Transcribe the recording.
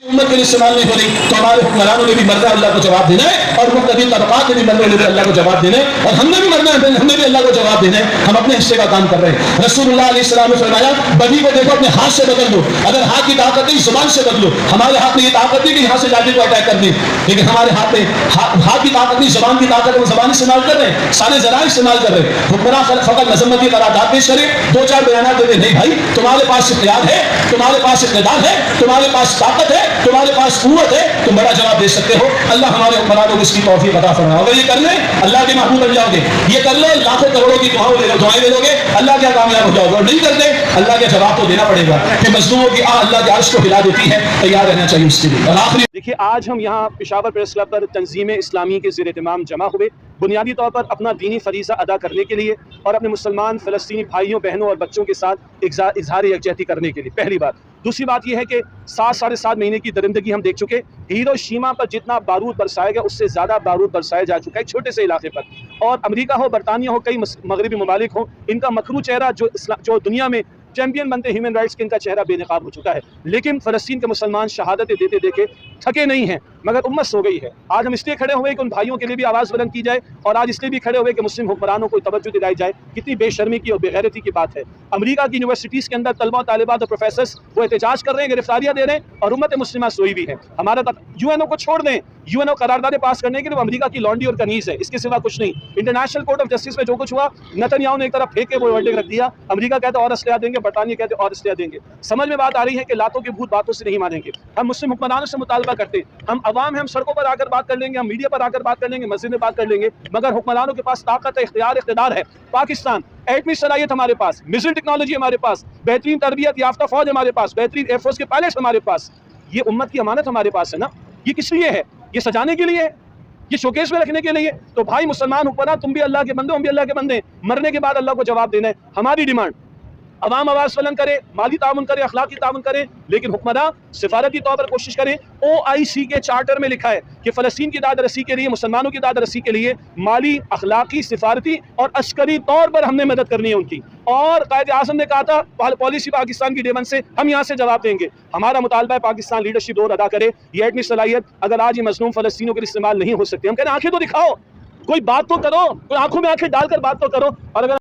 امت کے لیے استعمال نہیں ہو رہی تو ہمارے حکمرانوں نے بھی مرنا ہے، اللہ کو جواب دینا ہے، اور مقتدی طبقات نے بھی مرنے والے اللہ کو جواب دینا ہے، اور ہم نے بھی مرنا ہے، ہم نے بھی اللہ کو جواب دینا ہے۔ ہم اپنے حصے کا کام کر رہے ہیں۔ رسول اللہ علیہ السلام نے فرمایا بدی کو دیکھو اپنے ہاتھ سے بدل دو، اگر ہاتھ کی طاقت نہیں زبان سے بدلو۔ ہمارے ہاتھ میں یہ طاقت نہیں کہ یہاں سے جاتی کو اٹیک کرنی، لیکن ہمارے ہاتھ میں ہاتھ کی طاقت نہیں، زبان کی طاقت ہے، وہ زبان استعمال کر رہے ہیں، سارے ذرائع استعمال کر رہے ہیں۔ حکمراں فقط مذمتی قرارداد پیش کرے، دو چار بیانات دے دیں، نہیں بھائی تمہارے پاس اختیار ہے، تمہارے پاس اقتدار ہے، تمہارے پاس طاقت ہے، تمہارے پاس قوت ہے، تم بڑا جواب دے سکتے ہو۔ اللہ ہمارے حکمرانوں کو اس کی توفیق عطا فرمائے۔ اگر یہ کر لیں اللہ کے محبوب بن جاؤ گے، یہ کر لو لاکھوں کروڑوں کی دعائیں دے دو گے، اللہ کیا کامیاب ہو جاؤ گے، اور نہیں کرتے اللہ کے جواب تو دینا پڑے گا کہ مظلوموں کی اللہ کے عرش کو ہلا دیتی ہے، تیار رہنا چاہیے اس کے لیے۔ اور آخری دیکھیے آج ہم یہاں پشاور پریس کلب پر تنظیم اسلامی کے زیر اہتمام جمع ہوئے، بنیادی طور پر اپنا دینی فریضہ ادا کرنے کے لیے اور اپنے مسلمان فلسطینی بھائیوں بہنوں اور بچوں کے ساتھ اظہار یکجہتی کرنے کے لیے، پہلی بات۔ دوسری بات یہ ہے کہ 7 مہینے کی درندگی ہم دیکھ چکے، ہیروشیما پر جتنا بارود برسایا گیا اس سے زیادہ بارود برسایا جا چکا ہے چھوٹے سے علاقے پر، اور امریکہ ہو، برطانیہ ہو، کئی مغربی ممالک ہوں، ان کا مکرو چہرہ جو دنیا میں چیمپئن بنتے ہیومن رائٹس کے، ان کا چہرہ بے نقاب ہو چکا ہے، لیکن فلسطین کے مسلمان شہادتیں دیتے دیکھے تھکے نہیں ہیں، مگر امت سو گئی ہے۔ آج ہم اس لیے کھڑے ہوئے کہ ان بھائیوں کے لیے بھی آواز بلند کی جائے، اور آج اس لیے بھی کھڑے ہوئے کہ مسلم حکمرانوں کو توجہ دلائی جائے۔ کتنی بے شرمی کی اور بے غیرتی کی بات ہے۔ امریکہ کی یونیورسٹیز کے اندر طلبہ و طالبات اور پروفیسرز وہ احتجاج کر رہے ہیں، گرفتاریاں دے رہے ہیں، اور امت مسلمہ سوئی بھی ہے۔ ہمارا یو این او کو چھوڑ دیں، یو این او قراردادیں پاس کرنے کے لیے وہ امریکہ کی لانڈی اور کنیز ہے، اس کے سوا کچھ نہیں۔ انٹرنیشنل کورٹ آف جسٹس میں جو کچھ ہوا، نتنیاہو نے ایک طرف پھینک کے وہ ورڈکٹ رکھ دیا، امریکہ کہتے اور اسلحہ دیں گے، برطانیہ کہتے اور اسلحہ دیں گے۔ سمجھ میں بات آ رہی ہے کہ لاتوں کے بھوت باتوں سے نہیں مانیں گے۔ ہم مسلم حکمرانوں سے مطالبہ کرتے ہیں، ہم عوام ہیں، ہم سڑکوں پر آ کر بات کر لیں گے، ہم میڈیا پر آ کر بات کر لیں گے، مسجد میں بات کر لیں گے، مگر حکمرانوں کے پاس طاقت ہے، اقتدار ہے۔ پاکستان ایٹمی صلاحیت ہمارے پاس، میزائل ٹیکنالوجی ہمارے پاس، بہترین تربیت یافتہ فوج ہمارے پاس، بہترین ایئر فورس کے پائلٹس ہمارے پاس، یہ امت کی امانت ہمارے پاس ہے نا۔ یہ کس لیے ہے؟ یہ سجانے کے لیے ہے، یہ شوکیس میں رکھنے کے لیے۔ تو بھائی مسلمان حکمران، تم بھی اللہ کے بندے، ہم بھی اللہ کے بندے ہیں، مرنے کے بعد اللہ کو جواب دینا ہے۔ ہماری ڈیمانڈ عوام آواز بلند کرے، مالی تعاون کرے، اخلاقی تعاون کرے، لیکن حکمراں سفارتی طور پر کوشش کریں۔ OIC کے چارٹر میں لکھا ہے کہ فلسطین کی داد رسی کے لیے، مسلمانوں کی داد رسی کے لیے مالی، اخلاقی، سفارتی اور عسکری طور پر ہم نے مدد کرنی ہے ان کی، اور قائد اعظم نے کہا تھا پالیسی پاکستان کی ڈیمانڈ سے ہم یہاں سے جواب دیں گے۔ ہمارا مطالبہ ہے پاکستان لیڈرشپ رول ادا کرے۔ یہ ایٹمی صلاحیت اگر آج یہ مظلوم فلسطینیوں کے لیے استعمال نہیں ہو سکتی، ہم کہہ رہے ہیں آنکھیں تو دکھاؤ، کوئی بات تو کرو، کوئی آنکھوں میں آنکھیں ڈال کر بات تو کرو۔ اور اگر